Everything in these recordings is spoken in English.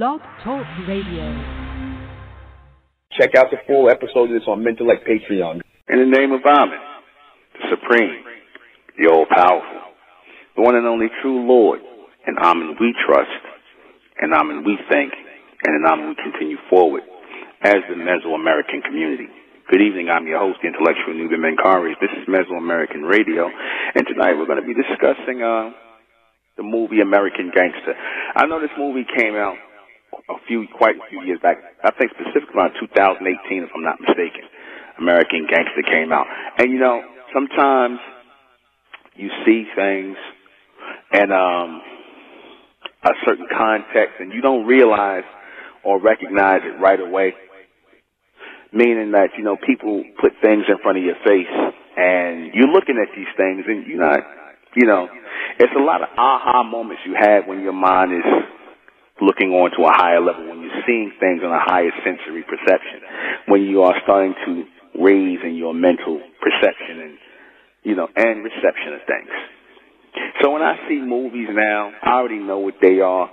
Blog Talk Radio. Check out the full episode of this on Mentellect Patreon. In the name of Amen, the Supreme, the All-Powerful, the one and only true Lord, in Amen we trust, in Amen we thank, and in Amen we continue forward as the Mesoamerican community. Good evening, I'm your host, the intellectual Nuben Menkares. This is Mesoamerican Radio, and tonight we're going to be discussing the movie American Gangster. I know this movie came out quite a few years back. I think specifically around 2018, if I'm not mistaken. American Gangster came out. And, you know, sometimes you see things in a certain context and you don't realize or recognize it right away. Meaning that, you know, people put things in front of your face and you're looking at these things and you're not, you know, it's a lot of aha moments you have when your mind is looking on to a higher level, when you're seeing things on a higher sensory perception, when you are starting to raise in your mental perception and, you know, and reception of things. So when I see movies now, I already know what they are,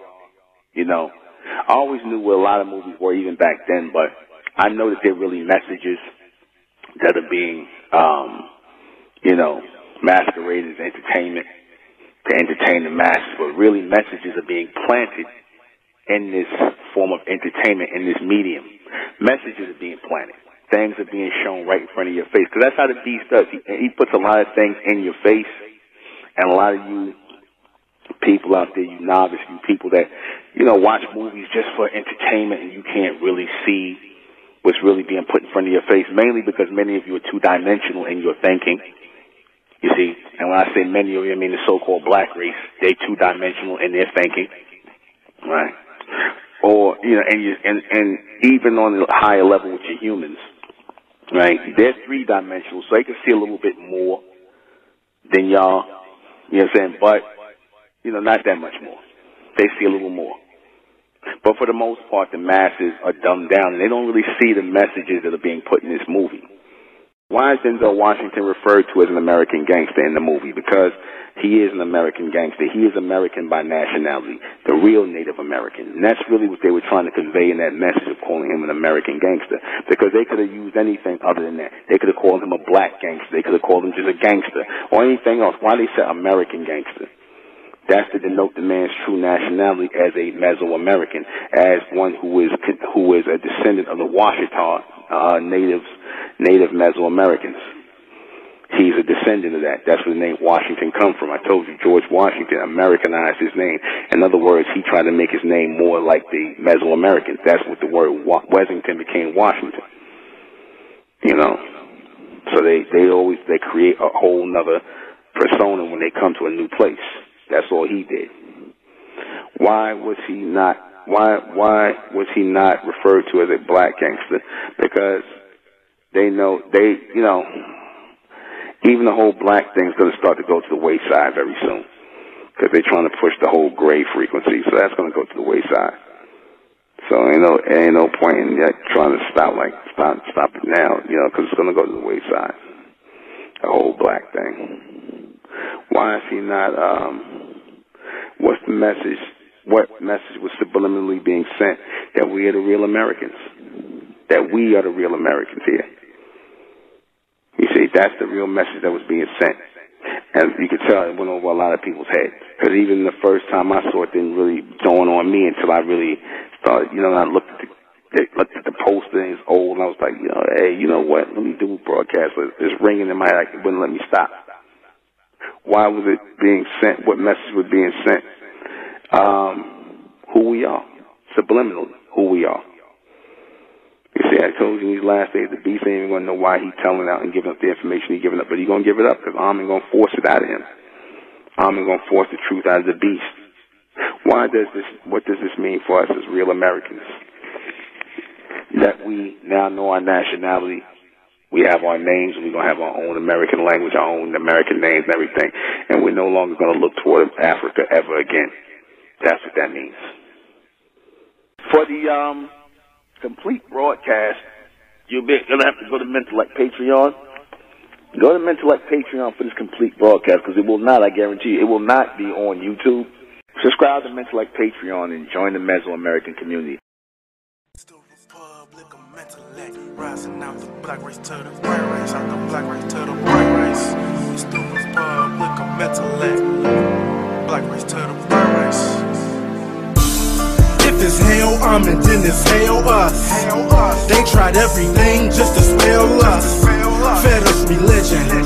you know. I always knew what a lot of movies were even back then, but I know that they're really messages that are being, you know, masqueraded as entertainment to entertain the masses, but really messages are being planted in this form of entertainment, in this medium. Messages are being planted. Things are being shown right in front of your face. Because that's how the beast does. He puts a lot of things in your face. And a lot of you people out there, you novice, you people that, you know, watch movies just for entertainment and you can't really see what's really being put in front of your face, mainly because many of you are two-dimensional in your thinking. You see, and when I say many of you, I mean the so-called black race. They're two-dimensional in their thinking, right? Or, you know, and even on the higher level with your humans, right? They're three-dimensional, so they can see a little bit more than y'all, you know what I'm saying? But, you know, not that much more. They see a little more. But for the most part, the masses are dumbed down, and they don't really see the messages that are being put in this movie. Why is Denzel Washington referred to as an American gangster in the movie? Because he is an American gangster. He is American by nationality, the real Native American. And that's really what they were trying to convey in that message of calling him an American gangster. Because they could have used anything other than that. They could have called him a black gangster. They could have called him just a gangster or anything else. Why they said American gangster? That's to denote the man's true nationality as a Mesoamerican, as one who is a descendant of the Washita native Mesoamericans. He's a descendant of that. That's where the name Washington comes from. I told you, George Washington Americanized his name. In other words, he tried to make his name more like the Mesoamericans. That's what the word Washington became Washington. You know, so they create a whole nother persona when they come to a new place. That's all he did. Why was he not referred to as a black gangster? Because they know, you know, even the whole black thing is going to start to go to the wayside very soon. Because they're trying to push the whole gray frequency. So that's going to go to the wayside. So ain't no point in trying to stop it now, you know, because it's going to go to the wayside. The whole black thing. Why is he not, what's the message? What message was subliminally being sent? That we are the real Americans. That we are the real Americans here. You see, that's the real message that was being sent. And you could tell it went over a lot of people's heads. Because even the first time I saw it didn't really dawn on me until I really started, you know, I looked at the poster and it's old and I was like, you know, hey, you know what, let me do a broadcast. It's ringing in my head, it wouldn't let me stop. Why was it being sent? What message was being sent? Who we are. Subliminally, who we are. You see, I told you in these last days, the beast ain't even going to know why he's telling out and giving up the information he's giving up, but he's going to give it up because I'm going to force it out of him. I'm going to force the truth out of the beast. What does this mean for us as real Americans? That we now know our nationality. We have our names, and we're going to have our own American language, our own American names and everything. And we're no longer going to look toward Africa ever again. That's what that means. For the complete broadcast, you're going to have to go to Mentellect Patreon. Go to Mentellect Patreon for this complete broadcast, because it will not, I guarantee you, it will not be on YouTube. Subscribe to Mentellect Patreon and join the Mesoamerican community. Rising out the black race to the white race, out the black race to the white race. It's the Republic of Mentellect, black race to the white race. If it's hell, then it's hell us. They tried everything just to spell us. Fed us religion